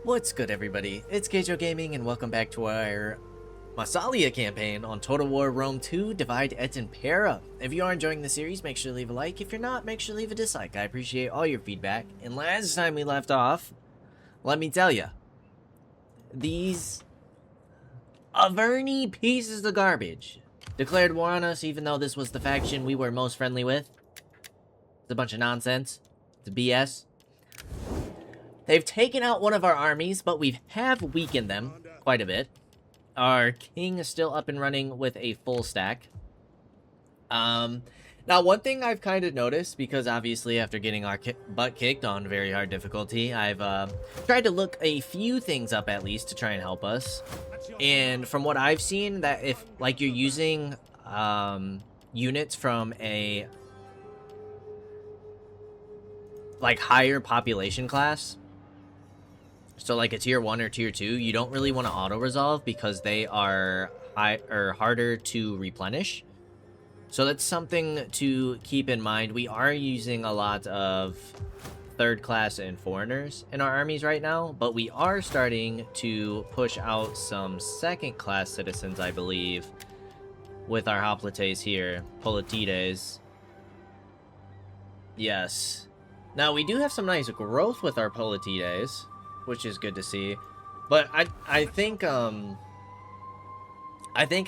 What's good, everybody? It's Kaige-O Gaming, and welcome back to our Massalia campaign on Total War Rome 2 Divide et Impera. If you are enjoying the series, make sure to leave a like. If you're not, make sure to leave a dislike. I appreciate all your feedback. And last time we left off, let me tell you, these Averni pieces of garbage declared war on us, even though this was the faction we were most friendly with. It's a bunch of nonsense. It's BS. They've taken out one of our armies, but we have weakened them quite a bit. Our king is still up and running with a full stack. Now, one thing I've kind of noticed, because obviously after getting our butt kicked on very hard difficulty, I've tried to look a few things up at least to try and help us. And from what I've seen, that if like you're using units from a like higher population class, so like a tier 1 or tier 2, you don't really want to auto-resolve because they are harder to replenish. So that's something to keep in mind. We are using a lot of third class and foreigners in our armies right now, but we are starting to push out some second class citizens, I believe, with our hoplites here, Politides. Yes. Now we do have some nice growth with our Politides, which is good to see. But I think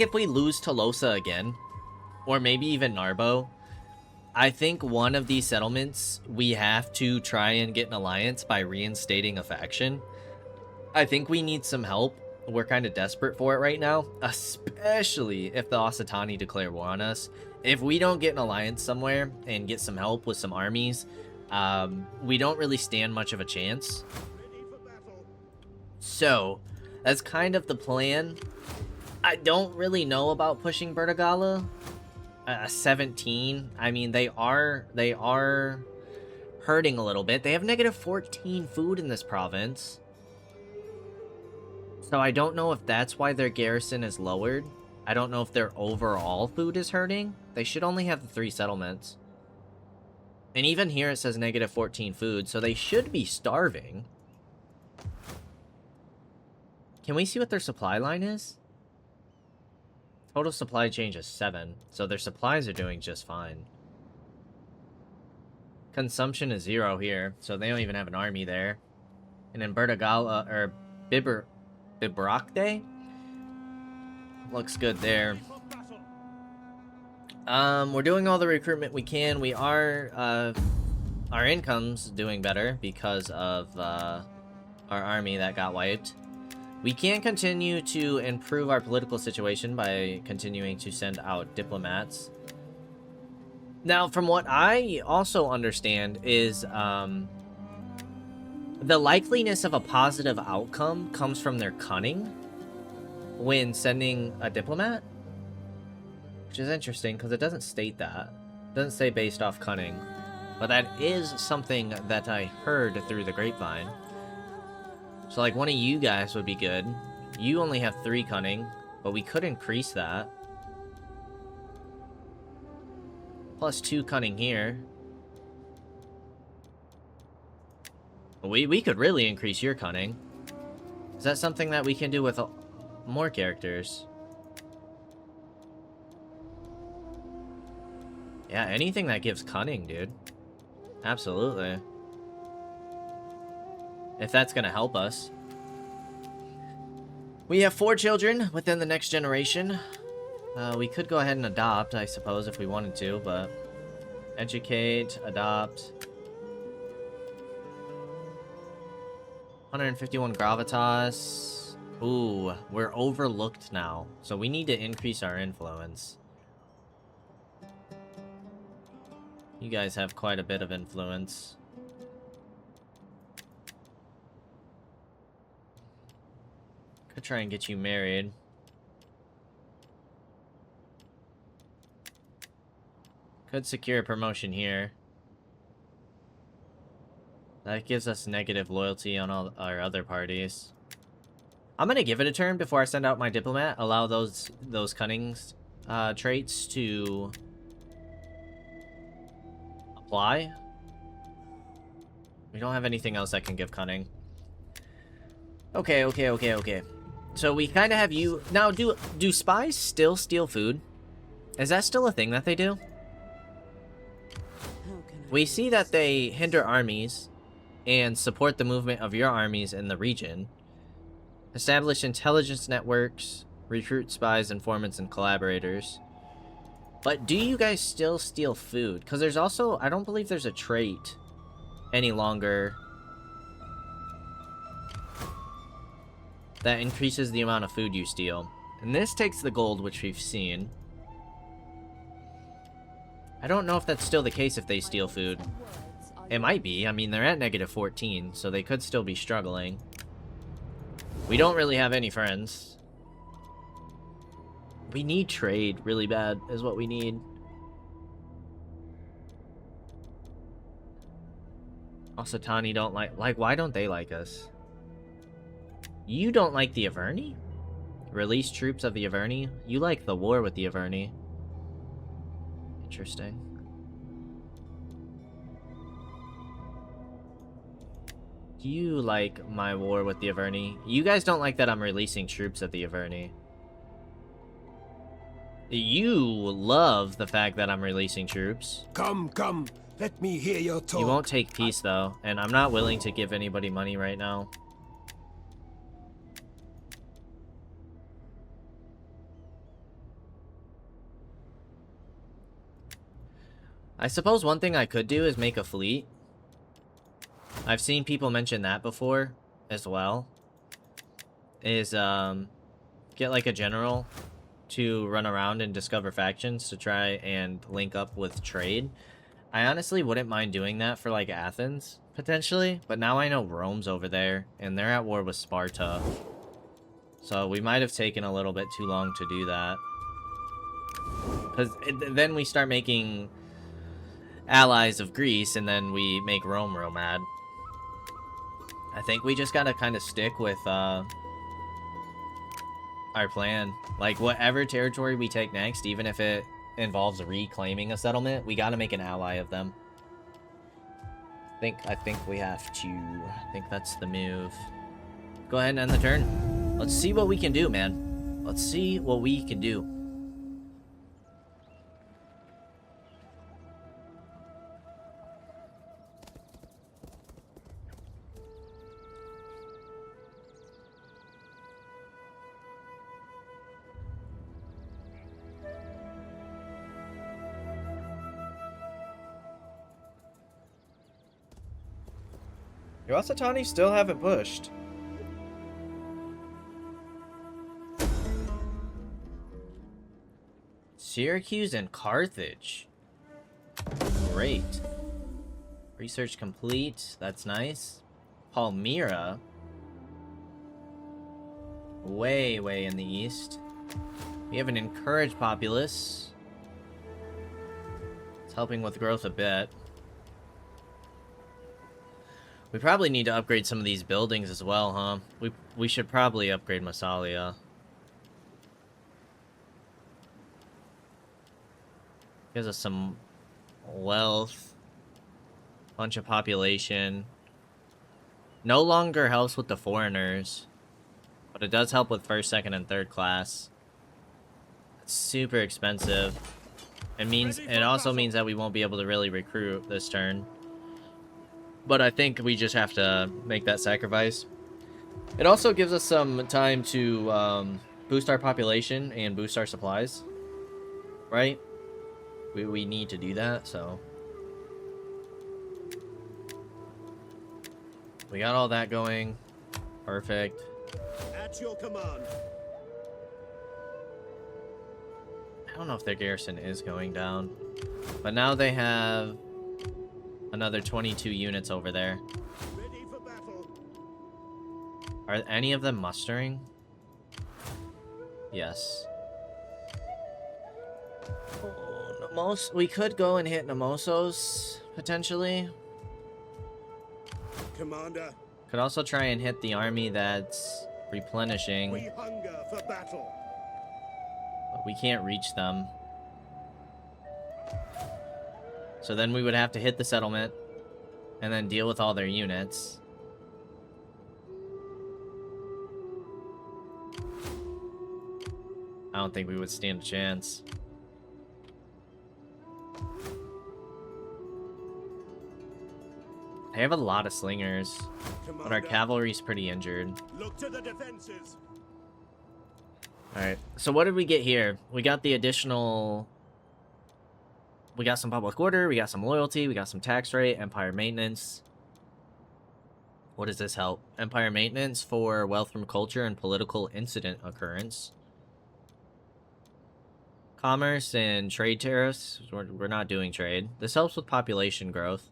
if we lose Tolosa again, or maybe even Narbo, I think one of these settlements we have to try and get an alliance by reinstating a faction. I think we need some help. We're kind of desperate for it right now, especially if the Occitani declare war on us. If we don't get an alliance somewhere and get some help with some armies, we don't really stand much of a chance. So, that's kind of the plan. I don't really know about pushing Bertigala. 17. I mean, they are hurting a little bit. They have negative 14 food in this province. So I don't know if that's why their garrison is lowered. I don't know if their overall food is hurting. They should only have the 3 settlements. And even here it says negative 14 food, so they should be starving. Can we see what their supply line is? Total supply change is 7, so their supplies are doing just fine. Consumption is 0 here, so they don't even have an army there. And in Bertigala, or Bibracte, looks good there. We're doing all the recruitment we can. We are, our income's doing better because of, our army that got wiped. We can continue to improve our political situation by continuing to send out diplomats. Now, from what I also understand is, the likeliness of a positive outcome comes from their cunning when sending a diplomat. Which is interesting, because it doesn't state that. It doesn't say based off cunning. But that is something that I heard through the grapevine. So, like, one of you guys would be good. You only have 3 cunning, but we could increase that. Plus 2 cunning here. We could really increase your cunning. Is that something that we can do with more characters? Yeah, anything that gives cunning, dude. Absolutely. If that's gonna help us. We have 4 children within the next generation. We could go ahead and adopt, I suppose, if we wanted to, but... Educate, adopt... 151 gravitas. Ooh, we're overlooked now. So we need to increase our influence. You guys have quite a bit of influence. Could try and get you married. Could secure a promotion here. That gives us negative loyalty on all our other parties. I'm gonna give it a turn before I send out my diplomat. Allow those cunning traits to apply. We don't have anything else that can give cunning. Okay. So we kind of have you... Now, do spies still steal food? Is that still a thing that they do? We see that they hinder armies and support the movement of your armies in the region. Establish intelligence networks, recruit spies, informants, and collaborators. But do you guys still steal food? Because there's also... I don't believe there's a trait any longer that increases the amount of food you steal. And this takes the gold, which we've seen. I don't know if that's still the case if they steal food. It might be. I mean, they're at -14, so they could still be struggling. We don't really have any friends. We need trade really bad, is what we need. Also, Tani don't like, why don't they like us? You don't like the Averni? Release troops of the Averni? You like the war with the Averni. Interesting. You like my war with the Averni. You guys don't like that I'm releasing troops at the Averni. You love the fact that I'm releasing troops. Come. Let me hear your talk. You won't take peace, though, and I'm not willing to give anybody money right now. I suppose one thing I could do is make a fleet. I've seen people mention that before as well. Is get like a general to run around and discover factions to try and link up with trade. I honestly wouldn't mind doing that for like Athens potentially, but now I know Rome's over there and they're at war with Sparta. So we might have taken a little bit too long to do that. Cuz then we start making allies of Greece and then we make Rome real mad. I think we just gotta kind of stick with our plan. Like, whatever territory we take next, even if it involves reclaiming a settlement, we gotta make an ally of them. I think we have to. I think that's the move. Go ahead and end the turn. Let's see what we can do, man. Let's see what we can do. Iwasatani still haven't pushed. Syracuse and Carthage. Great. Research complete. That's nice. Palmyra. Way in the east. We have an encouraged populace. It's helping with growth a bit. We probably need to upgrade some of these buildings as well, huh? We should probably upgrade Massalia. Gives us some wealth. Bunch of population. No longer helps with the foreigners. But it does help with first, second, and third class. It's super expensive. It also means that we won't be able to really recruit this turn. But I think we just have to make that sacrifice. It also gives us some time to boost our population and boost our supplies. Right? We need to do that, so. We got all that going. Perfect. At your command. I don't know if their garrison is going down. But now they have another 22 units over there. Ready for battle. Are any of them mustering? Yes. Oh, we could go and hit Nemosos, potentially. Commander. Could also try and hit the army that's replenishing. We hunger for battle. But we can't reach them. So then we would have to hit the settlement and then deal with all their units. I don't think we would stand a chance. They have a lot of slingers, but our cavalry's pretty injured. Look to the defenses. Alright, so what did we get here? We got the additional... We got some public order, we got some loyalty, we got some tax rate, empire maintenance. What does this help? Empire maintenance for wealth from culture and political incident occurrence. Commerce and trade tariffs. We're not doing trade. This helps with population growth.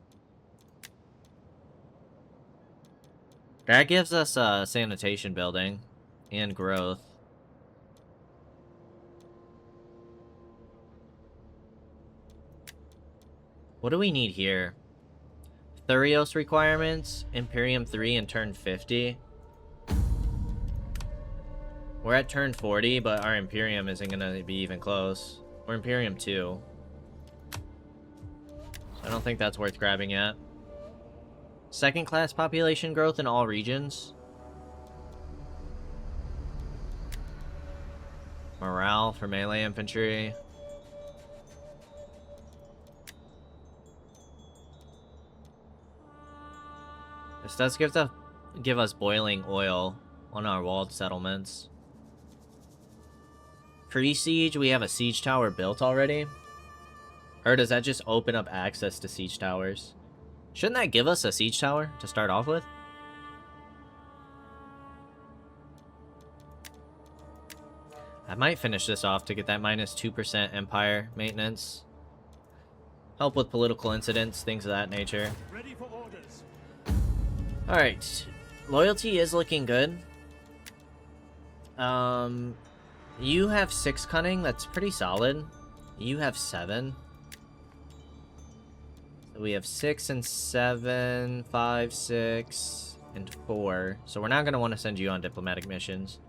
That gives us a sanitation building and growth. What do we need here? Thurios requirements, Imperium 3 and turn 50. We're at turn 40, but our Imperium isn't going to be even close. We're Imperium 2. So I don't think that's worth grabbing yet. Second class population growth in all regions. Morale for melee infantry. This does give us boiling oil on our walled settlements. Pre-siege, we have a siege tower built already. Or does that just open up access to siege towers? Shouldn't that give us a siege tower to start off with? I might finish this off to get that minus 2% empire maintenance. Help with political incidents, things of that nature. Ready for orders. Alright. Loyalty is looking good. You have 6 cunning, that's pretty solid. You have 7. So we have 6 and 7, 5, 6, and 4. So we're not going to want to send you on diplomatic missions.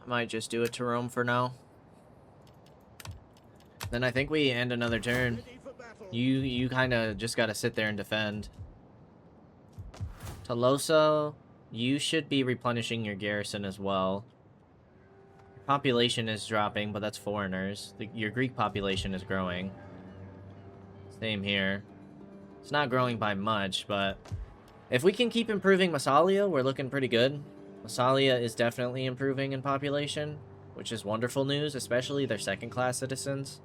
Might just do it to Rome for now. Then I think we end another turn. Ready for battle. You kind of just got to sit there and defend. Tolosa, you should be replenishing your garrison as well. Your population is dropping, but that's foreigners. Your Greek population is growing. Same here. It's not growing by much, but if we can keep improving Massalia, we're looking pretty good. Massalia is definitely improving in population, which is wonderful news, especially their second class citizens.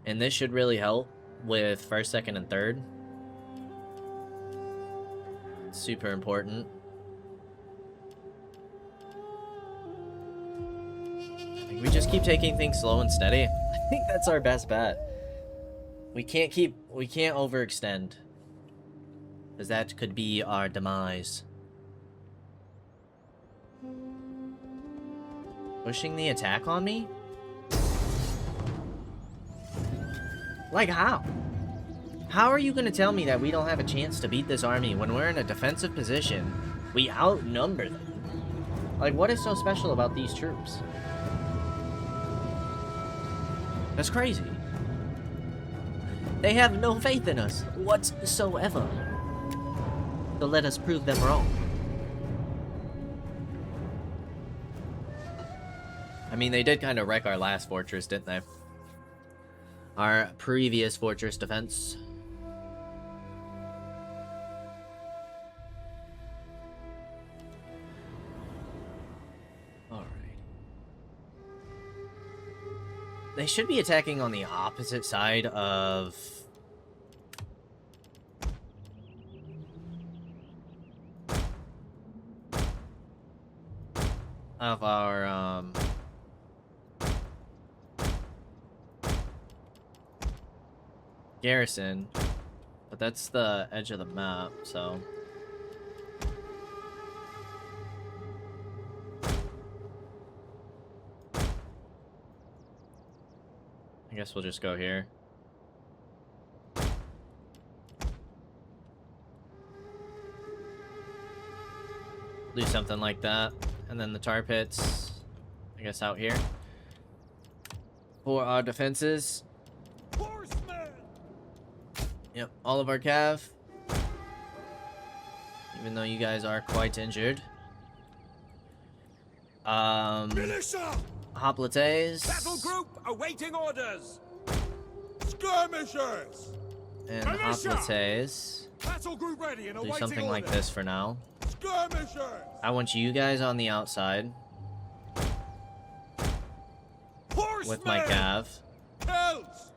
And this should really help with first, second, and third. It's super important. I think we just keep taking things slow and steady. I think that's our best bet. We can't overextend, because that could be our demise. Pushing the attack on me? Like how? How are you gonna tell me that we don't have a chance to beat this army when we're in a defensive position? We outnumber them. Like, what is so special about these troops? That's crazy. They have no faith in us whatsoever. So let us prove them wrong. I mean, they did kind of wreck our last fortress, didn't they? Our previous fortress defense. Alright. They should be attacking on the opposite side of... our, garrison, but that's the edge of the map, so guess we'll just go here. Do something like that. And then the tar pits, I guess, out here. For our defenses. Horsemen! Yep, all of our cav. Even though you guys are quite injured. Militia! Hoplites. Battle group awaiting orders. Skirmishers! And Militia! hoplites. Battle group ready and Do awaiting something like orders. this for now. Skirmishers! I want you guys on the outside. Horsemen! With my cav. Hells!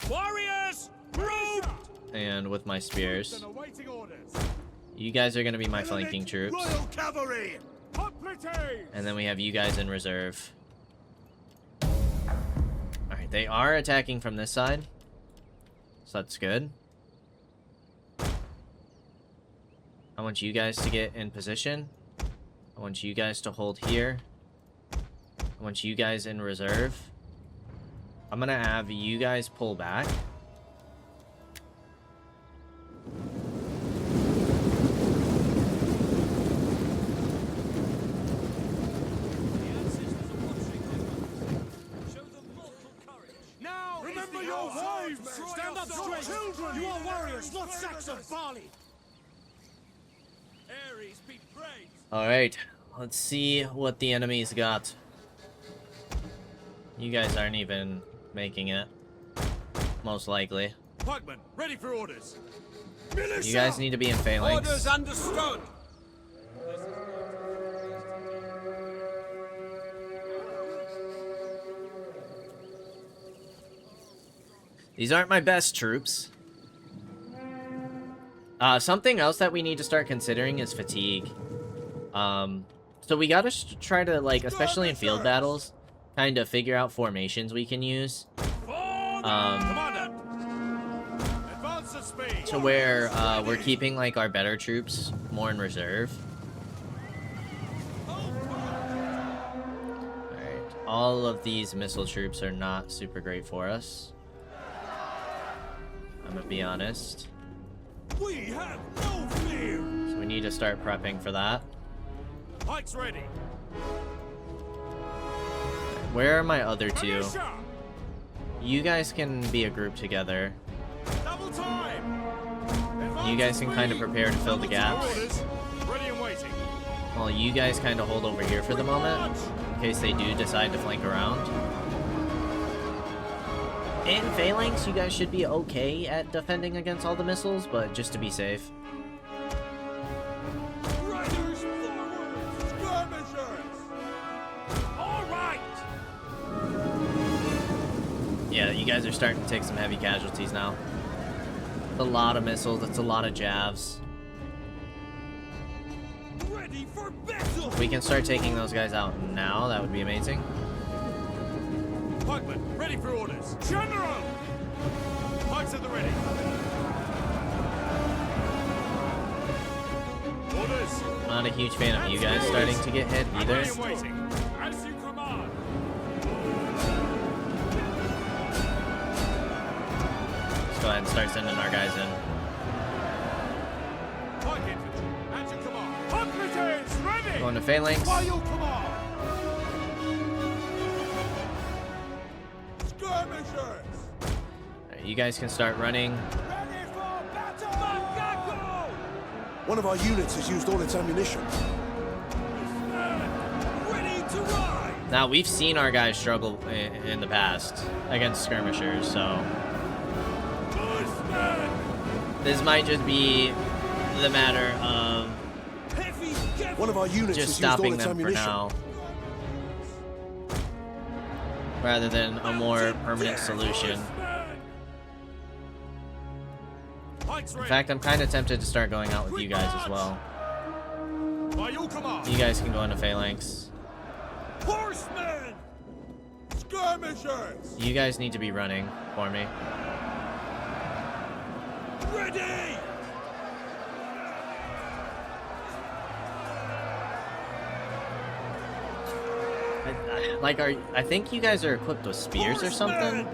Warriors! Group! And with my spears. And awaiting orders. You guys are going to be my flanking troops. Royal cavalry! Hoplites! And then we have you guys in reserve. Alright, they are attacking from this side. So that's good. I want you guys to get in position. I want you guys to hold here. I want you guys in reserve. I'm gonna have you guys pull back. Now remember your wives! Stand up straight! Children! You are warriors, not sacks of barley! Ares be praised! Alright, let's see what the enemy's got. You guys aren't even making it. Most likely. Pugman, ready for orders! Militia! You guys need to be in phalanx. Orders understood! These aren't my best troops. Something else that we need to start considering is fatigue. So we gotta try to, like, especially in field battles, kind of figure out formations we can use. Commander! Advance at speed! To where, we're keeping, like, our better troops more in reserve. Alright, all of these missile troops are not super great for us. I'm gonna be honest. We have no fear! So we need to start prepping for that. Pikes ready! Where are my other two? Militia! You guys can be a group together. Double time! You guys can kind of prepare to fill the gaps. Orders. Ready and waiting. While you guys kind of hold over here for the moment, in case they do decide to flank around. In phalanx, you guys should be okay at defending against all the missiles, but just to be safe. Riders forward! Skirmishers! All right! Yeah, you guys are starting to take some heavy casualties now. It's a lot of missiles, that's a lot of javs. Ready for battle! If we can start taking those guys out now, that would be amazing. Pugman, ready for orders. General! Pikes at the ready. Orders. Not a huge fan of you guys starting to get hit either. Ready and waiting. As you command. Let's go ahead and start sending our guys in. Pike infantry, at your command. Hoplites, ready! Going to phalanx. By your command. Skirmishers! Alright, you guys can start running. Ready for battle! Kaige-O! One of our units has used all its ammunition. Ready to ride! Now, we've seen our guys struggle in the past against skirmishers, so Horsemen! this might just be the matter of Heavy cavalry! One of our units just has used all stopping its them for ammunition. now, rather than a more permanent solution. In fact, I'm kind of tempted to start going out with you guys as well. By your command! You guys can go into phalanx. Horsemen! Skirmishers! You guys need to be running for me. Ready! I think you guys are equipped with spears or something.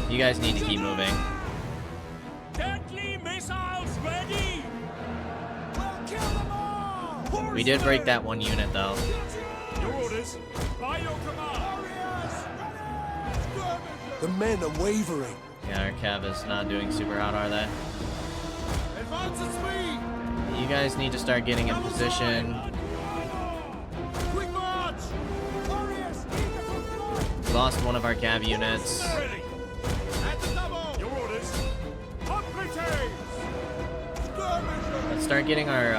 You guys need to keep moving. Deadly missiles ready! We'll kill them all! We did break that one unit, though. Your orders. By your command. The men are wavering. Yeah, our cav is not doing super hot, are they? Advance at speed! You guys need to start getting in position. Quick march! We lost one of our cav units. Ready! At the double! Your orders. Complete! Let's start getting our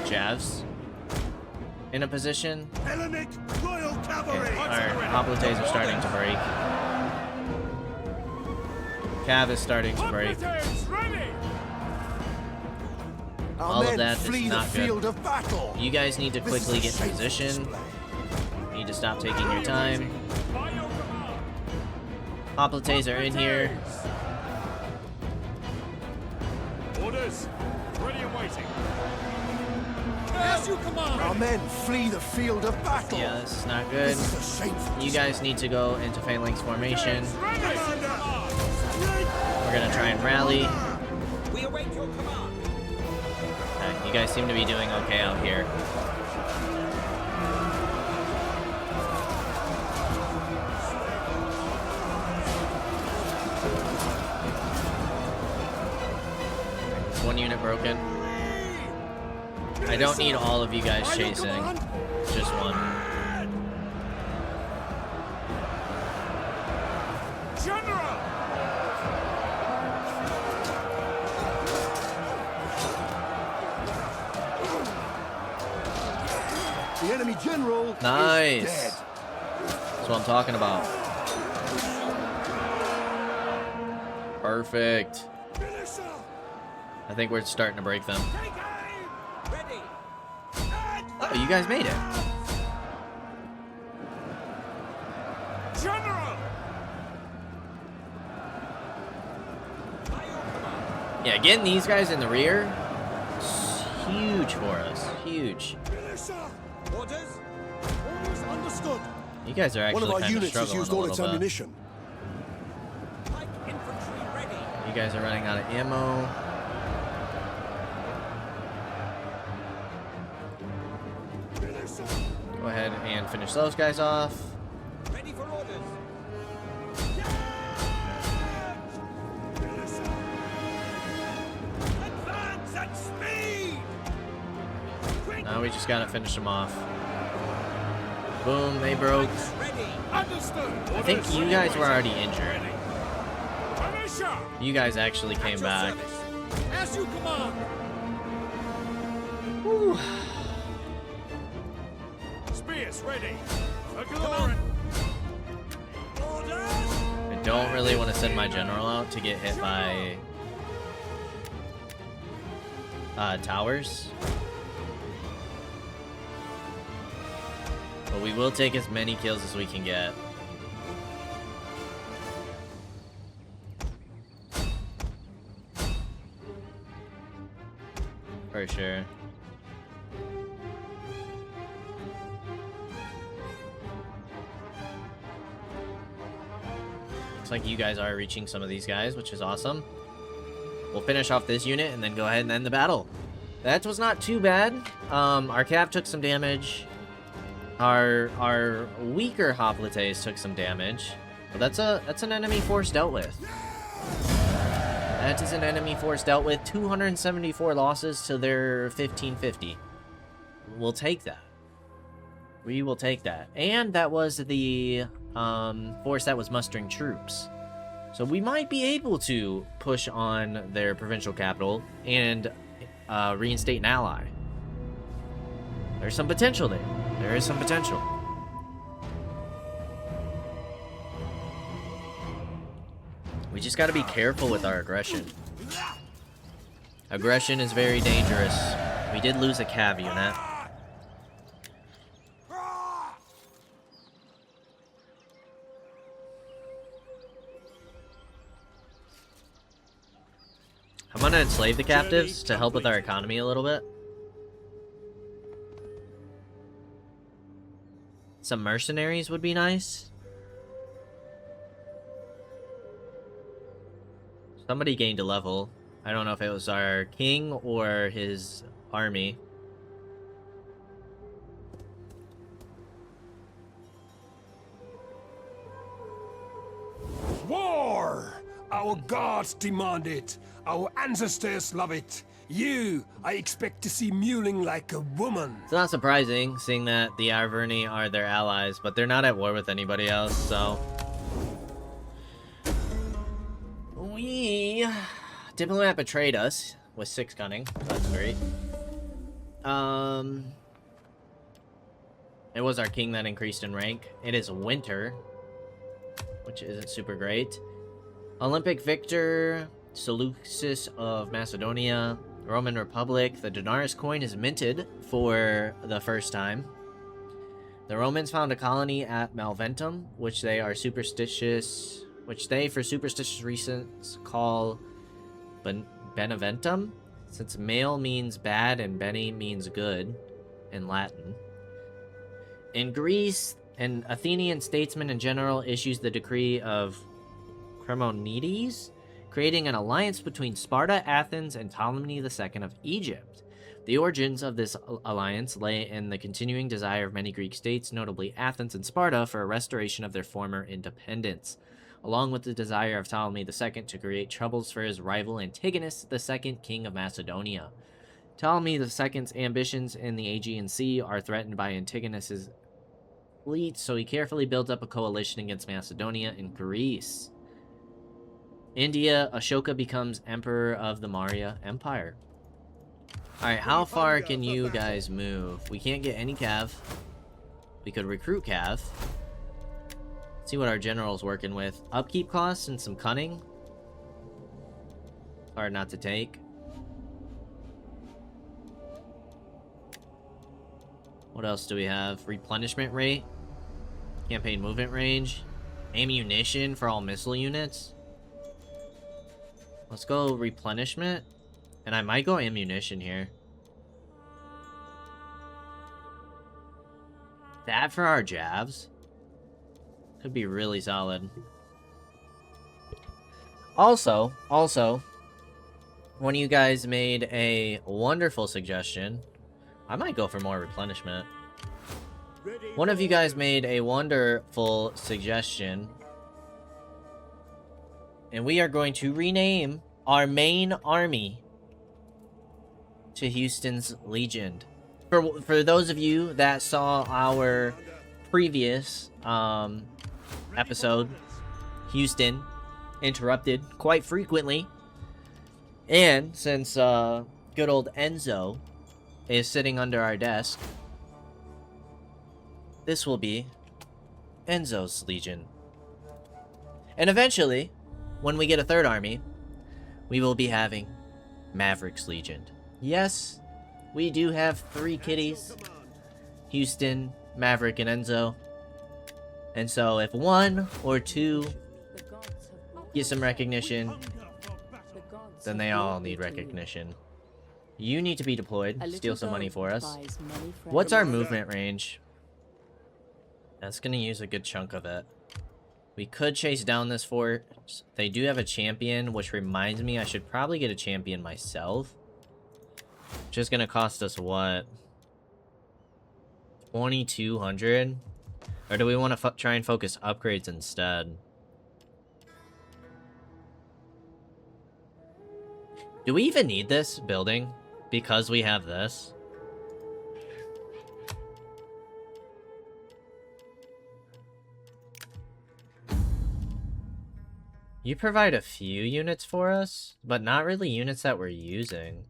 javs in a position. Hellenic Royal Cavalry! Our hoplites are starting to break. Cav is starting to break. Ready! Our All of men that is flee the not good. field of battle. You guys need to This is quickly a get in shameful position. display. You need to stop taking your time. By your command! Hoplites are in here. Orders. Ready and waiting. As you command! Our men flee the field of battle. Yeah, this is not good. This is a shameful You guys need to go into phalanx formation. We're gonna try and rally. We await your command. Okay, you guys seem to be doing okay out here. One unit broken. I don't need all of you guys chasing. Just one. General! The enemy general Nice. is dead. That's what I'm talking about. Perfect. I think we're starting to break them. Take aim! Ready! Oh, you guys made it. General! Yeah, getting these guys in the rear is huge for us. Huge. Orders? Orders understood. You guys are One of actually our kind of units has struggling used a all its little bit. ammunition. Light infantry ready. You guys are running out of ammo. Go ahead and finish those guys off. Ready for orders. Advance at speed! Now we just gotta finish them off. Boom, they broke. Ready. Understood. I think you guys were already injured. Militia! You guys actually came back. As you command. Whew. Spears ready. McLaurin. Orders. I don't really want to send my general out to get hit by towers. But we will take as many kills as we can get. For sure. Looks like you guys are reaching some of these guys, which is awesome. We'll finish off this unit and then go ahead and end the battle. That was not too bad. Our cav took some damage. Our weaker hoplites took some damage. But that's an enemy force dealt with. That is an enemy force dealt with. 274 losses to their 1550. We'll take that. We will take that. And that was the force that was mustering troops. So we might be able to push on their provincial capital and reinstate an ally. There's some potential there. There is some potential. We just got to be careful with our aggression. Aggression is very dangerous. We did lose a cav unit. I'm gonna enslave the captives to help with our economy a little bit. Some mercenaries would be nice. Somebody gained a level. I don't know if it was our king or his army. War! Our gods demand it. Our ancestors love it. You, I expect to see mewling like a woman. It's not surprising, seeing that the Averni are their allies, but they're not at war with anybody else, so... Diplomat betrayed us with 6 cunning, so that's great. It was our king that increased in rank. It is winter, which isn't super great. Olympic victor, Seleucus of Macedonia, Roman Republic. The denarius coin is minted for the first time. The Romans found a colony at Malventum, which they for superstitious reasons call Beneventum, since male means bad and bene means good in Latin. In Greece, an Athenian statesman and general issues the decree of Cremonides, creating an alliance between Sparta, Athens, and Ptolemy II of Egypt. The origins of this alliance lay in the continuing desire of many Greek states, notably Athens and Sparta, for a restoration of their former independence, along with the desire of Ptolemy II to create troubles for his rival Antigonus II, king of Macedonia. Ptolemy II's ambitions in the Aegean Sea are threatened by Antigonus's fleet, so he carefully built up a coalition against Macedonia and Greece. India, Ashoka becomes emperor of the Maurya Empire. Alright, how far can you guys move? We can't get any cav. We could recruit cav. See what our general's working with. Upkeep costs and some cunning. Hard not to take. What else do we have? Replenishment rate. Campaign movement range. Ammunition for all missile units. Let's go replenishment. And I might go ammunition here. That for our jabs. Could be really solid. Also, one of you guys made a wonderful suggestion. I might go for more replenishment. One of you guys made a wonderful suggestion. And we are going to rename our main army to Houston's Legion. For those of you that saw our previous episode, Houston interrupted quite frequently. And since good old Enzo is sitting under our desk, this will be Enzo's Legion. And eventually, when we get a third army, we will be having Maverick's Legion. Yes, we do have 3 kitties. Houston, Maverick, and Enzo. And so if 1 or 2 get some recognition, then they all need recognition. You need to be deployed. Steal some money for us. What's our movement range? That's going to use a good chunk of it. We could chase down this fort. They do have a champion, which reminds me I should probably get a champion myself. Which is going to cost us what? 2,200? Or do we want to try and focus upgrades instead? Do we even need this building? Because we have this? You provide a few units for us, but not really units that we're using.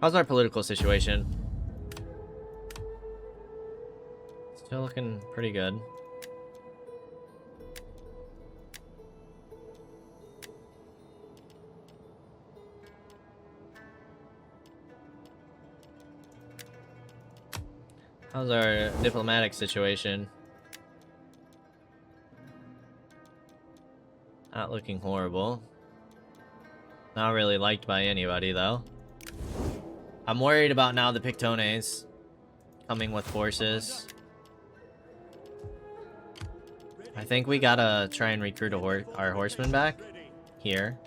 How's our political situation? Still looking pretty good. How's our diplomatic situation? Not looking horrible. Not really liked by anybody, though. I'm worried about now the Pictones coming with forces. I think we gotta try and recruit our horsemen back here.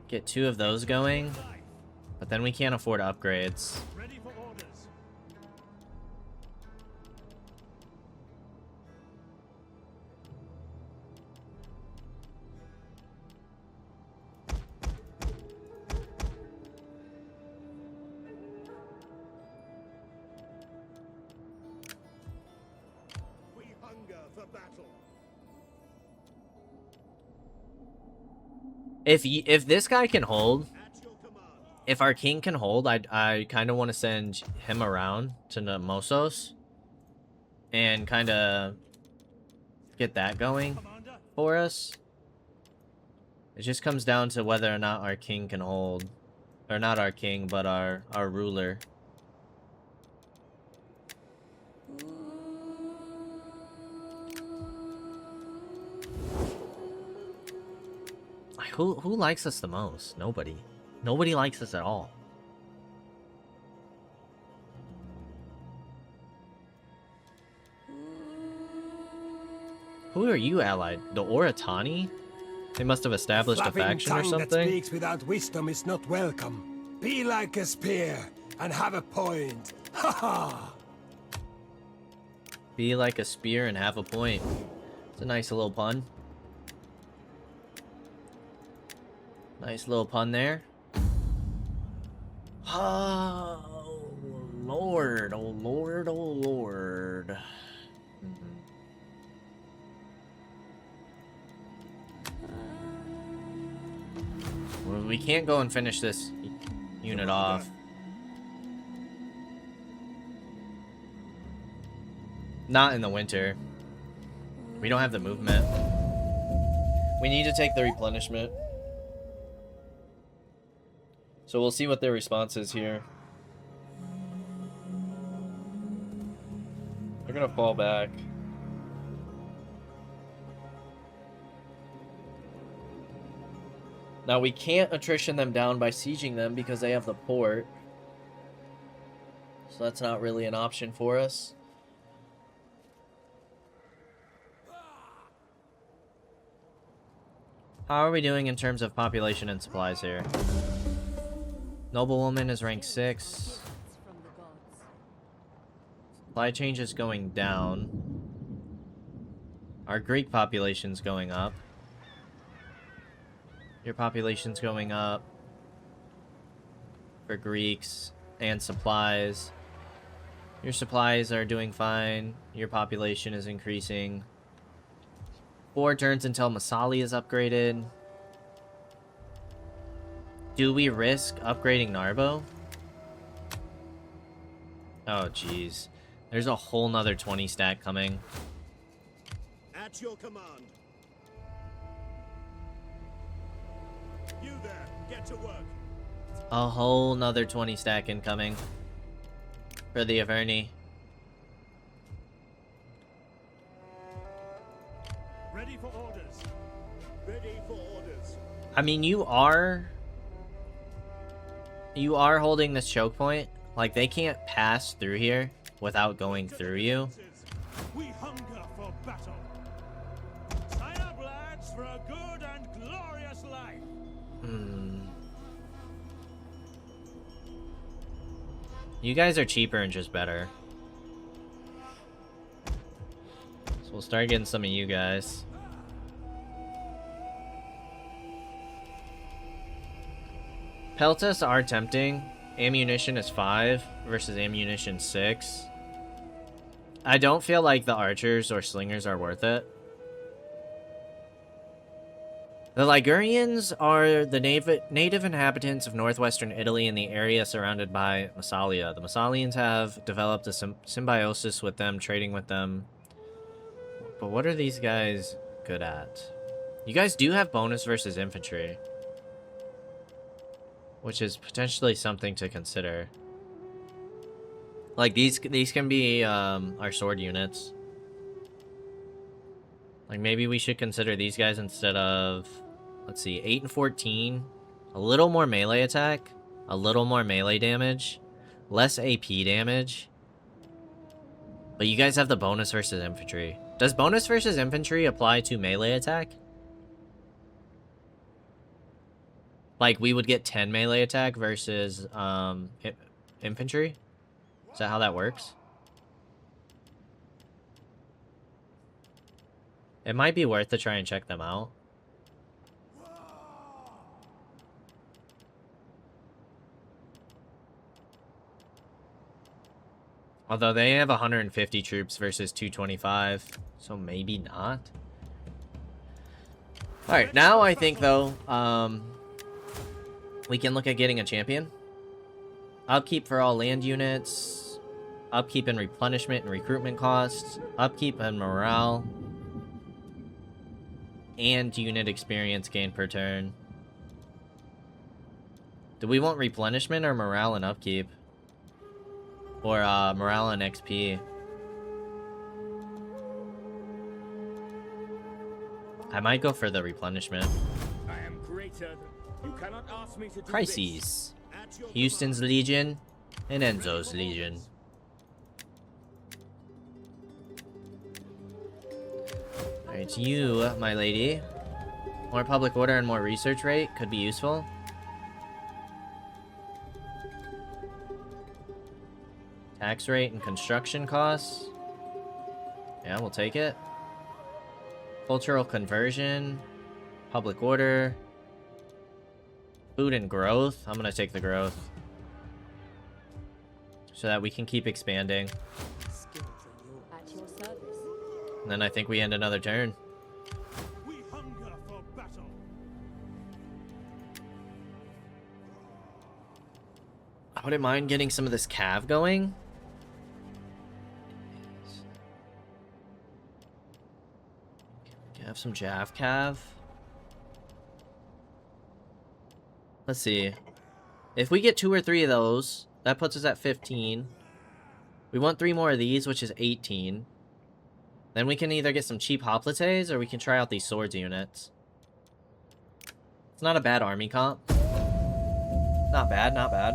Get 2 of those going, but then we can't afford upgrades. If this guy can hold, if our king can hold, I kind of want to send him around to Nemosos and kind of get that going for us. It just comes down to whether or not our king can hold, or not our king, but our ruler. Who likes us the most? Nobody. Nobody likes us at all. Who are you allied? The Oratani? They must have established a faction or something. That speaks without wisdom is not welcome. Be like a spear and have a point. Ha ha! Be like a spear and have a point. It's a nice little pun. Nice little pun there. Oh, Lord. Oh, Lord. Oh, Lord. Well, we can't go and finish this unit off. Not in the winter. We don't have the movement. We need to take the replenishment. So we'll see what their response is here. They're gonna fall back. Now we can't attrition them down by sieging them because they have the port. So that's not really an option for us. How are we doing in terms of population and supplies here? Noblewoman is rank 6. Supply chain is going down. Our Greek population's going up. Your population's going up. For Greeks and supplies. Your supplies are doing fine. Your population is increasing. 4 turns until Massalia is upgraded. Do we risk upgrading Narbo? Oh, jeez. There's a whole nother 20 stack coming. At your command. You there, get to work. A whole nother 20 stack incoming. For the Averni. Ready for orders. Ready for orders. I mean, you are holding this choke point. Like, they can't pass through here without going through you. We hunger for battle. Sign up, lads, for a good and glorious life. You guys are cheaper and just better. So we'll start getting some of you guys. Peltas are tempting. Ammunition is 5 versus ammunition 6. I don't feel like the archers or slingers are worth it. The Ligurians are the native inhabitants of northwestern Italy in the area surrounded by Massalia. The Massalians have developed a symbiosis with them, trading with them. But what are these guys good at? You guys do have bonus versus infantry, which is potentially something to consider. Like, these can be our sword units. Like, maybe we should consider these guys instead of, let's see, 8 and 14 A little more melee attack, a little more melee damage, less AP damage. But you guys have the bonus versus infantry. Does bonus versus infantry apply to melee attack? Like, we would get 10 melee attack versus infantry? Is that how that works? It might be worth to try and check them out. Although they have 150 troops versus 225, so maybe not. Alright, now I think, though, we can look at getting a champion. Upkeep for all land units. Upkeep and replenishment and recruitment costs. Upkeep and morale. And unit experience gain per turn. Do we want replenishment or morale and upkeep? Or morale and XP? I might go for the replenishment. I am greater. You cannot ask me to do Crises. this. Houston's Legion and Enzo's Legion. Alright, you, my lady. More public order and more research rate could be useful. Tax rate and construction costs. Yeah, we'll take it. Cultural conversion. Public order. Food and growth. I'm gonna take the growth. So that we can keep expanding. At your service. And then I think we end another turn. We hunger for battle. I wouldn't mind getting some of this cav going. Have some Jav Cav. Let's see. If we get 2 or 3 of those, that puts us at 15. We want 3 more of these, which is 18. Then we can either get some cheap hoplites, or we can try out these swords units. It's not a bad army comp. Not bad, not bad.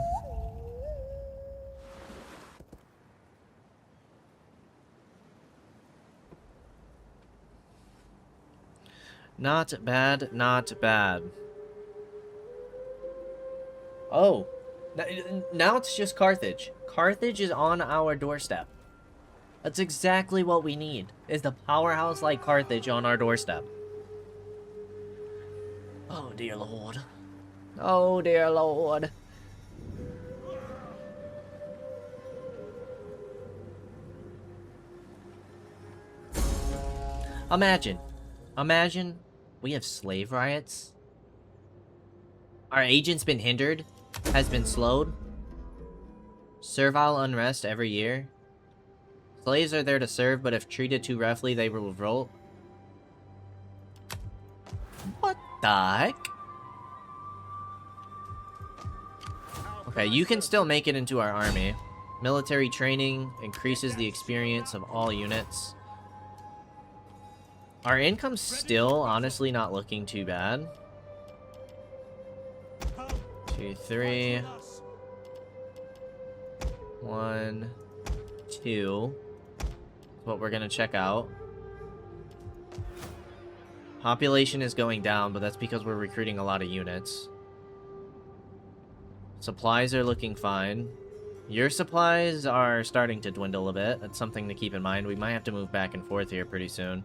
Not bad, not bad. Oh. Now it's just Carthage. Carthage is on our doorstep. That's exactly what we need, is the powerhouse like Carthage on our doorstep. Oh, dear Lord. Oh, dear Lord. Imagine we have slave riots. Our agent's been hindered, has been slowed. Servile unrest every year. Slaves are there to serve, but if treated too roughly, they will revolt. What the heck? Okay, you can still make it into our army. Military training increases the experience of all units. Our income's still, honestly, not looking too bad. 2, 3. 1, 2. What we're gonna check out. Population is going down, but that's because we're recruiting a lot of units. Supplies are looking fine. Your supplies are starting to dwindle a bit. That's something to keep in mind. We might have to move back and forth here pretty soon.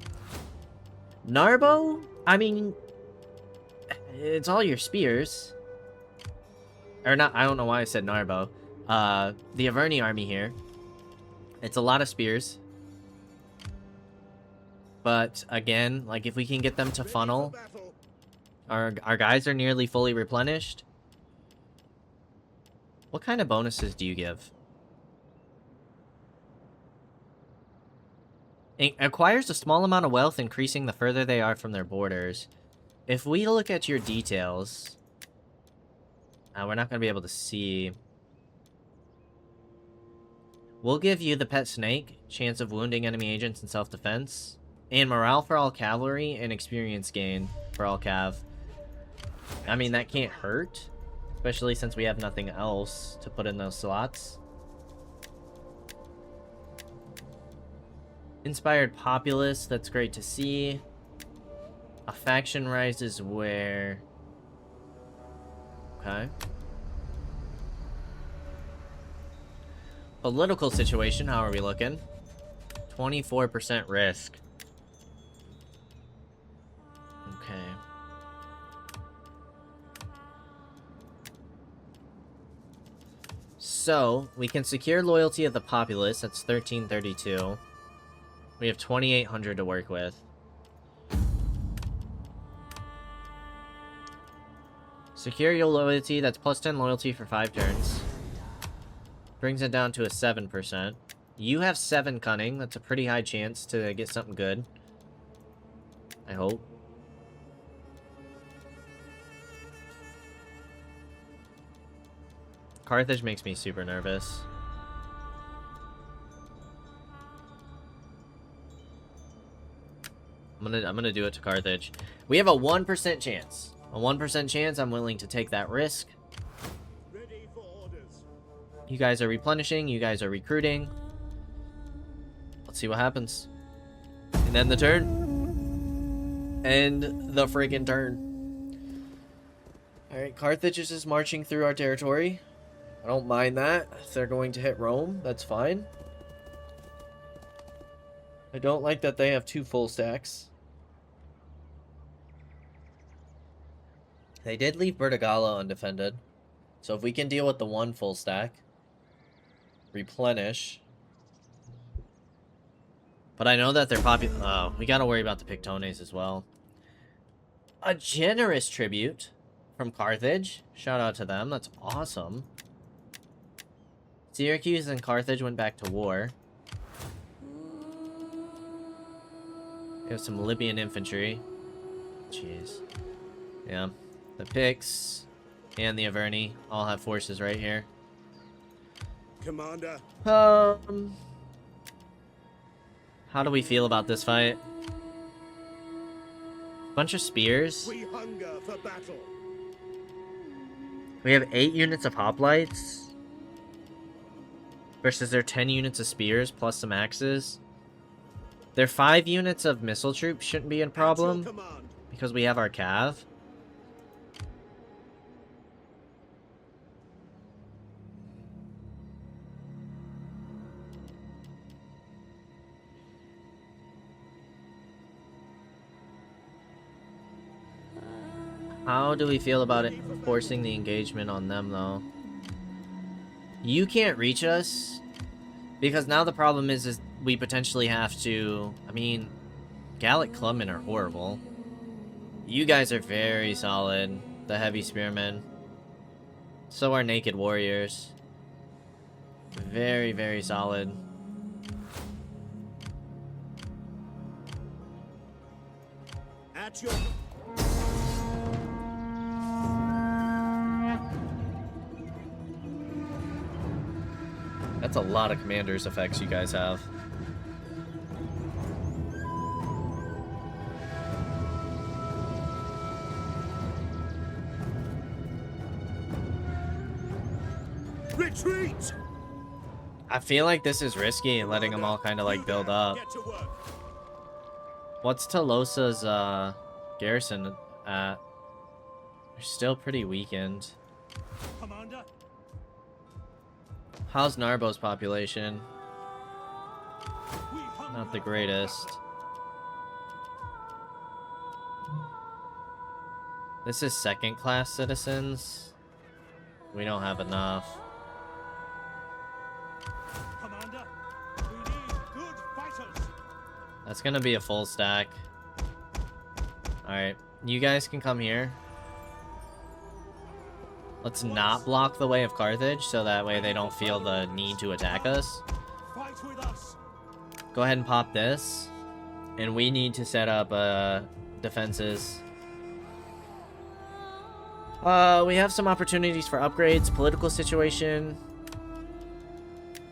Narbo? I mean, it's all your spears. Or not, I don't know why I said Narbo. The Averni army here. It's a lot of spears. But, again, like, if we can get them to funnel... Our guys are nearly fully replenished. What kind of bonuses do you give? It acquires a small amount of wealth, increasing the further they are from their borders. If we look at your details... we're not going to be able to see... We'll give you the pet snake, chance of wounding enemy agents in self-defense, and morale for all cavalry and experience gain for all cav. I mean, that can't hurt. Especially since we have nothing else to put in those slots. Inspired populace, that's great to see. A faction rises where... Okay. Political situation, how are we looking? 24% risk. Okay. So, we can secure loyalty of the populace, that's 1332. We have 2,800 to work with. Secure your loyalty, that's plus 10 loyalty for 5 turns. Brings it down to a 7%. You have 7 cunning, that's a pretty high chance to get something good. I hope. Carthage makes me super nervous. I'm gonna do it to Carthage. We have a 1% chance. A 1% chance. I'm willing to take that risk. Ready for orders. You guys are replenishing. You guys are recruiting. Let's see what happens. And then the turn. End the friggin' turn. Alright, Carthage is just marching through our territory. I don't mind that. If they're going to hit Rome, that's fine. I don't like that they have 2 full stacks. They did leave Bertigala undefended. So if we can deal with the 1 full stack. Replenish. But I know that they're popular. Oh, we gotta worry about the Pictones as well. A generous tribute from Carthage. Shout out to them. That's awesome. Syracuse and Carthage went back to war. We have some Libyan infantry. Jeez. Yeah. The Picts and the Averni all have forces right here. Commander. How do we feel about this fight? Bunch of spears. We hunger for battle. We have 8 units of hoplites. Versus their 10 units of spears plus some axes. Their 5 units of missile troops shouldn't be a problem. Because we have our cav. How do we feel about it forcing the engagement on them, though? You can't reach us. Because now the problem is we potentially have to... I mean, Gallic Clubmen are horrible. You guys are very solid. The Heavy Spearmen. So are Naked Warriors. Very, very solid. At your... That's a lot of commanders effects you guys have. Retreat! I feel like this is risky and letting them all kind of like build up. Get to work. What's Tolosa's garrison at? They're still pretty weakened. Commander. How's Narbo's population? We hunger Not the for greatest. This is second class citizens. We don't have enough. Commander, we need good fighters. That's gonna be a full stack. Alright, you guys can come here. Let's not block the way of Carthage, so that way they don't feel the need to attack us. Fight with us. Go ahead and pop this. And we need to set up defenses. We have some opportunities for upgrades. Political situation.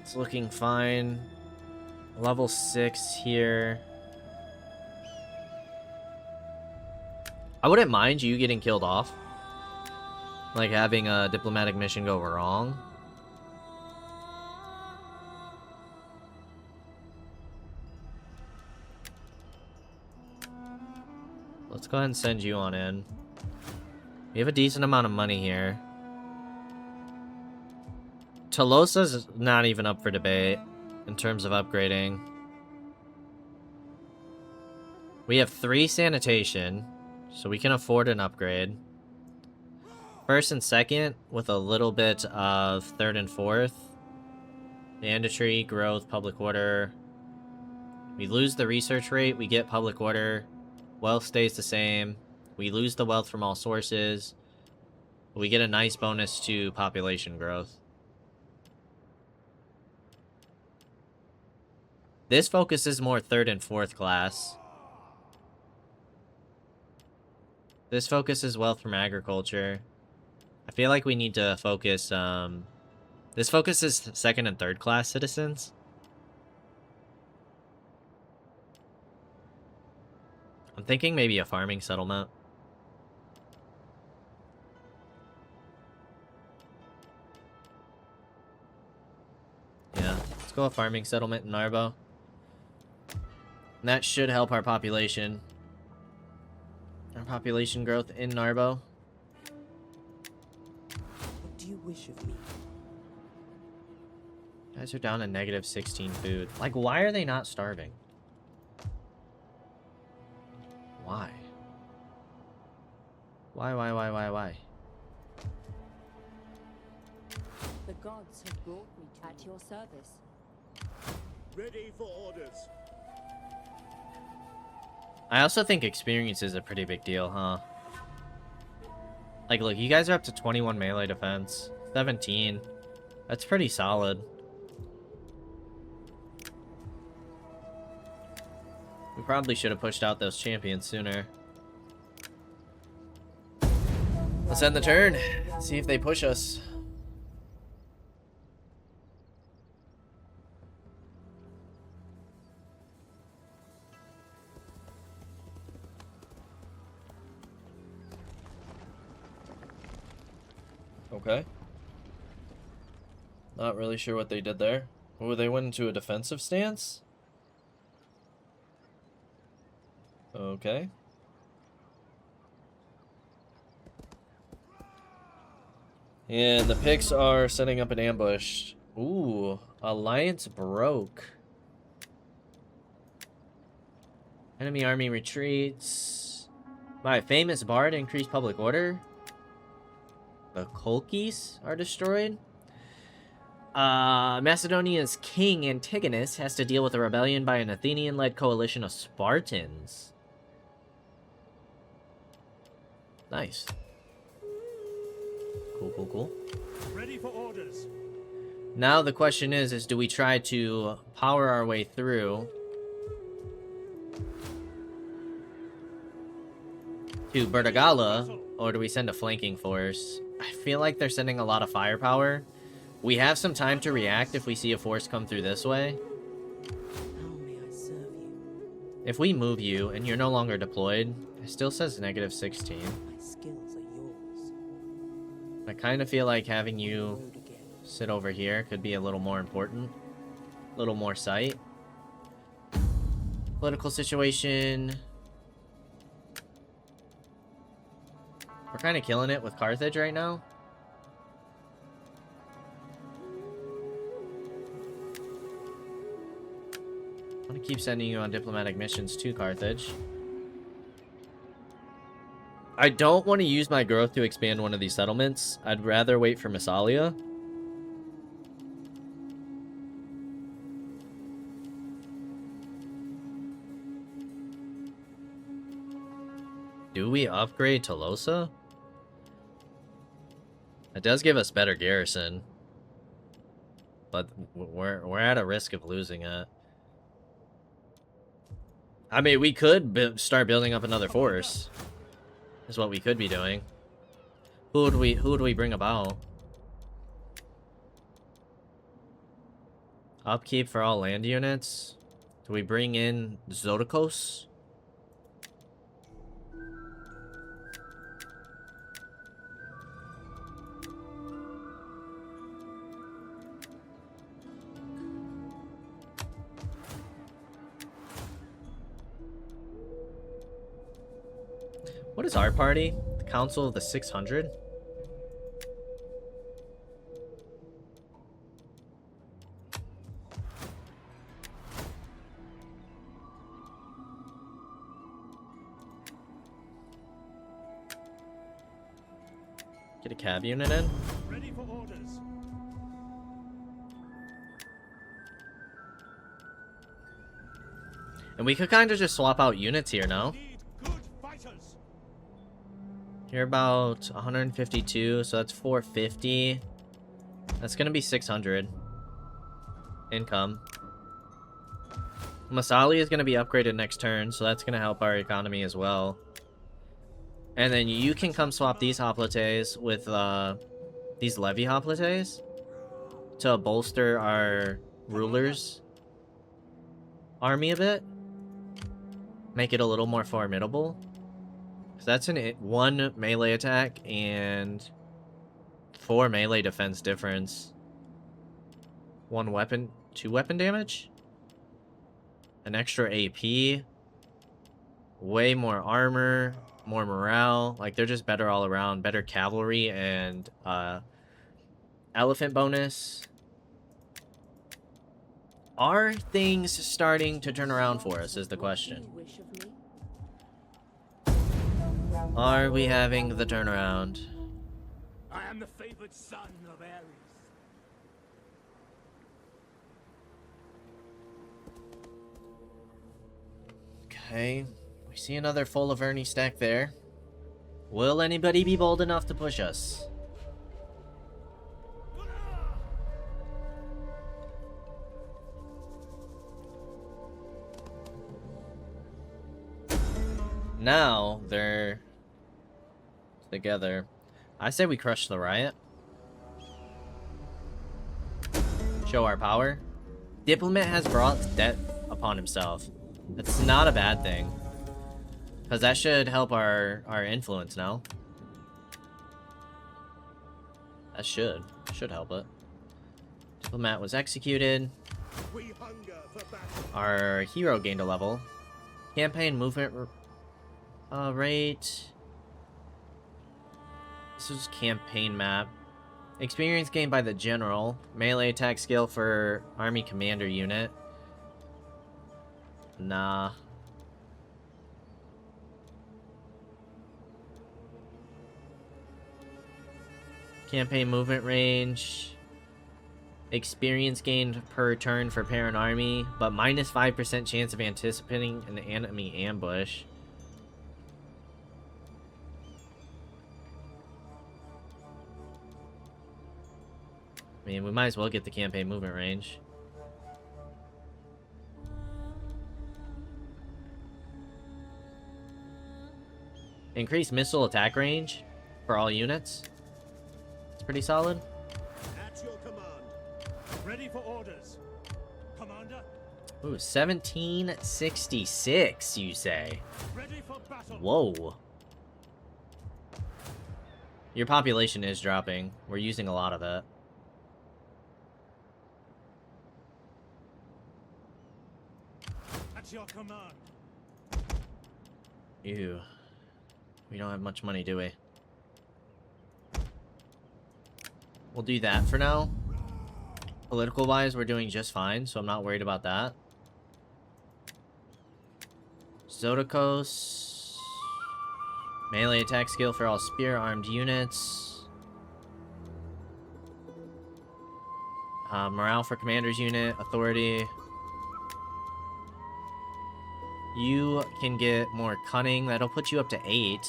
It's looking fine. Level 6 here. I wouldn't mind you getting killed off. Like having a diplomatic mission go wrong. Let's go ahead and send you on in. We have a decent amount of money here. Tolosa's not even up for debate in terms of upgrading. We have 3 sanitation, so we can afford an upgrade. First and second, with a little bit of third and fourth. Banditry, growth, public order. We lose the research rate, we get public order. Wealth stays the same. We lose the wealth from all sources. We get a nice bonus to population growth. This focuses more third and fourth class. This focuses wealth from agriculture. I feel like we need to focus, this focuses second and third class citizens. I'm thinking maybe a farming settlement. Yeah, let's go a farming settlement in Narbo. And that should help our population. Our population growth in Narbo. What do you wish of me? Guys are down to negative 16 food. Like, why are they not starving? Why? Why? The gods have brought me at your service. Ready for orders. I also think experience is a pretty big deal, huh? Like, look, you guys are up to 21 melee defense. 17. That's pretty solid. We probably should have pushed out those champions sooner. Let's end the turn. See if they push us. Okay. Not really sure what they did there. Oh, they went into a defensive stance? Okay. And the Picts are setting up an ambush. Ooh, alliance broke. Enemy army retreats. My famous bard increased public order. The Colchis are destroyed. Macedonia's king Antigonus has to deal with a rebellion by an Athenian-led coalition of Spartans. Nice. Cool. Ready for orders. Now the question is do we try to power our way through to Bertigala, or do we send a flanking force? I feel like they're sending a lot of firepower. We have some time to react if we see a force come through this way. How may I serve you? If we move you and you're no longer deployed, it still says negative 16. My skills are yours. I kind of feel like having you Road again. sit over here could be a little more important. A little more sight. Political situation. We're kind of killing it with Carthage right now. I want to keep sending you on diplomatic missions to Carthage. I don't want to use my growth to expand one of these settlements. I'd rather wait for Massalia. Do we upgrade Tolosa? It does give us better garrison. But we're at a risk of losing it. I mean, we could start building up another force. Is what we could be doing. Who would we bring about? Upkeep for all land units. Do we bring in Zodikos? What is our party? The Council of the 600? Get a cab unit in. Ready for orders. And we could kind of just swap out units here, no? Need good fighters. You're about 152, so that's 450. That's gonna be 600 income. Massalia is gonna be upgraded next turn, so that's gonna help our economy as well. And then you can come swap these hoplites with these levy hoplites to bolster our ruler's army a bit. Make it a little more formidable. So that's one melee attack and 4 melee defense difference. 1 weapon, 2 weapon damage. An extra AP. Way more armor. More morale. Like, they're just better all around. Better cavalry and elephant bonus. Are things starting to turn around for us is the question. Wish of me? Are we having the turnaround? I am the favored son of Ares. Okay. We see another full Averni stack there. Will anybody be bold enough to push us? Now they're together. I say we crush the riot. Show our power. Diplomat has brought debt upon himself. That's not a bad thing. Because that should help our influence now. That should help it. Diplomat was executed. We hunger for battle. Our hero gained a level. Campaign movement rate. This is campaign map. Experience gained by the general. Melee attack skill for army commander unit. Nah. Campaign movement range. Experience gained per turn for parent army, but minus 5% chance of anticipating an enemy ambush. I mean, we might as well get the campaign movement range. Increased missile attack range for all units. It's pretty solid. At your command. Ready for orders. Commander, Ooh, 1766, you say? ready for battle. Whoa. Your population is dropping. We're using a lot of it. At your command. Ew. We don't have much money, do we? We'll do that for now. Political-wise, we're doing just fine, so I'm not worried about that. Zodikos. Melee attack skill for all spear-armed units. Morale for commander's unit. Authority. You can get more cunning. That'll put you up to 8.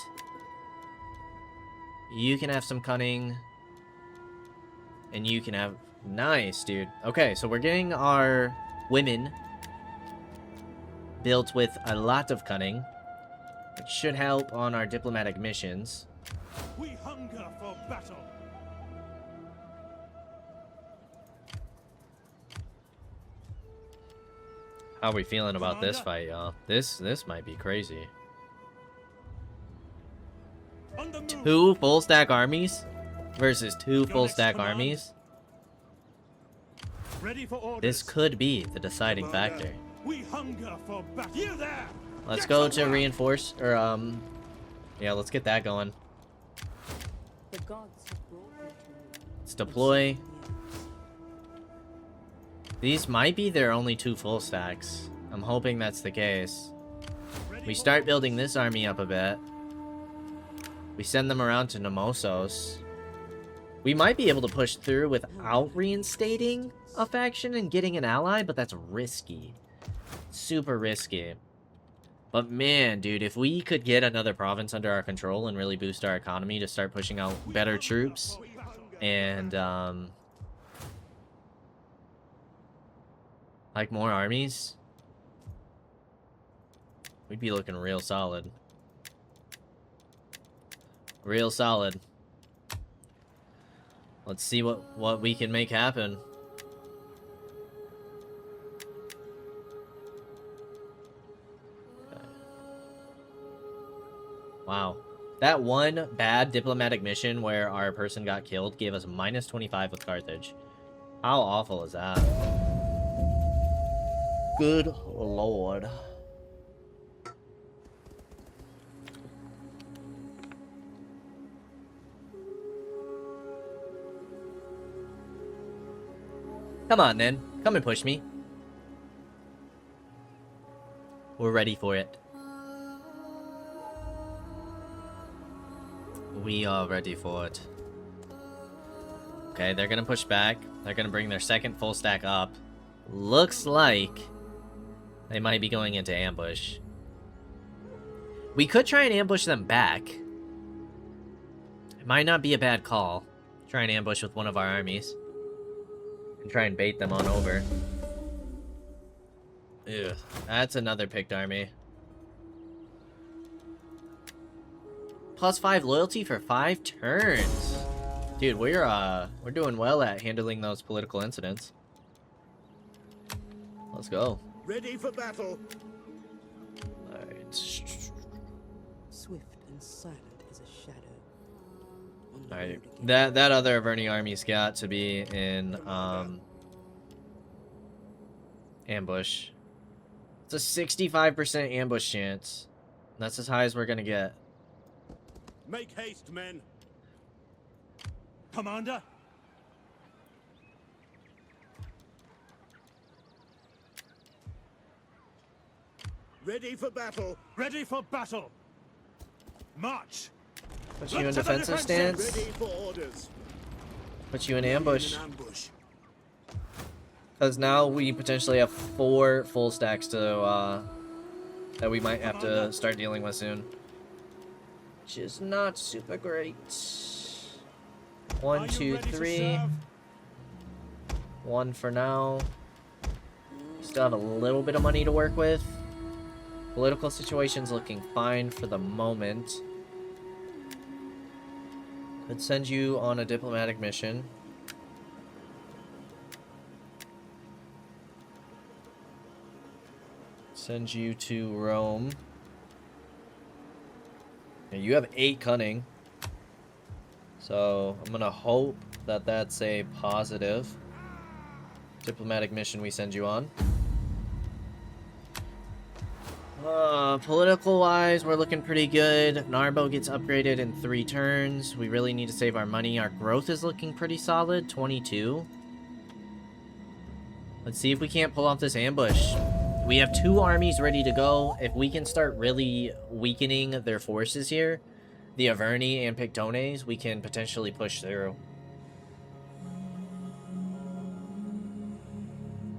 You can have some cunning. And you can have... Nice, dude. Okay, so we're getting our women built with a lot of cunning, which should help on our diplomatic missions. We hunger for battle. How are we feeling about this fight, y'all? This might be crazy. On the move. 2 full stack armies versus 2 Your full next stack command. armies. Ready for orders. This could be the deciding factor. We hunger for battle. You there. Let's Get go some to work. reinforce or Yeah, let's get that going. The gods have brought me to you. Let's deploy. These might be their only 2 full stacks. I'm hoping that's the case. We start building this army up a bit. We send them around to Nemosos. We might be able to push through without reinstating a faction and getting an ally, but that's risky. Super risky. But man, dude, if we could get another province under our control and really boost our economy to start pushing out better troops and, like more armies, we'd be looking real solid. Real solid. Let's see what we can make happen. Okay. Wow. That one bad diplomatic mission where our person got killed gave us -25 with Carthage. How awful is that? Good lord. Come on, then. Come and push me. We're ready for it. We are ready for it. Okay, they're gonna push back. They're gonna bring their second full stack up. Looks like they might be going into ambush. We could try and ambush them back. It might not be a bad call. Try and ambush with one of our armies. And try and bait them on over. Ew, that's another picked army. +5 loyalty for 5 turns. Dude, we're doing well at handling those political incidents. Let's go. Ready for battle. Alright. Swift and silent as a shadow. On the Alright. road again. That other Averni army's got to be in ambush. It's a 65% ambush chance. That's as high as we're gonna get. Make haste, men. Commander? Ready for battle. Ready for battle. March. Put you in Look to the defensive defensive. stance. Ready for orders. Put you in ambush. In an ambush. Because now we potentially have 4 full stacks to, that we might have to start dealing with soon. Which is not super great. Are 1, you 2, ready to 3. serve? 1 for now. Still have a little bit of money to work with. Political situation's looking fine for the moment. Could send you on a diplomatic mission. Send you to Rome. Yeah, you have 8 cunning. So I'm gonna hope that that's a positive diplomatic mission we send you on. Political wise, we're looking pretty good. Narbo gets upgraded in 3 turns. We really need to save our money. Our growth is looking pretty solid, 22. Let's see if we can't pull off this ambush. We have 2 armies ready to go. If we can start really weakening their forces here, the Averni and Pictones, we can potentially push through.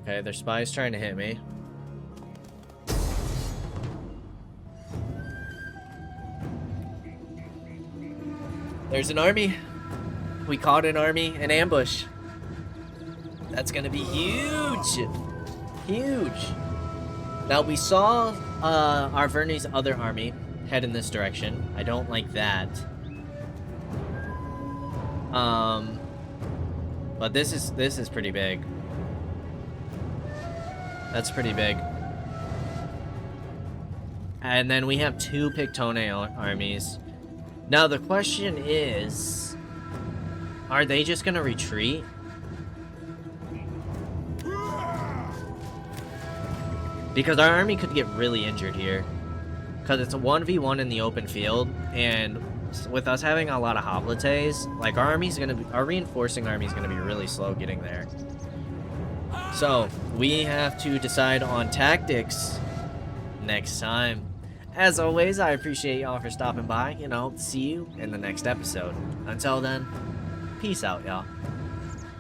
Okay, their spy's trying to hit me. There's an army. We caught an army in ambush. That's gonna be huge. Huge. Now, we saw Averni's other army head in this direction. I don't like that. But this is pretty big. That's pretty big. And then we have 2 Pictone armies. Now, the question is, are they just gonna retreat? Because our army could get really injured here. because it's a 1v1 in the open field, and with us having a lot of hoplites, like our reinforcing army is gonna be really slow getting there. So we have to decide on tactics next time. As always, I appreciate y'all for stopping by. See you in the next episode. Until then, peace out, y'all.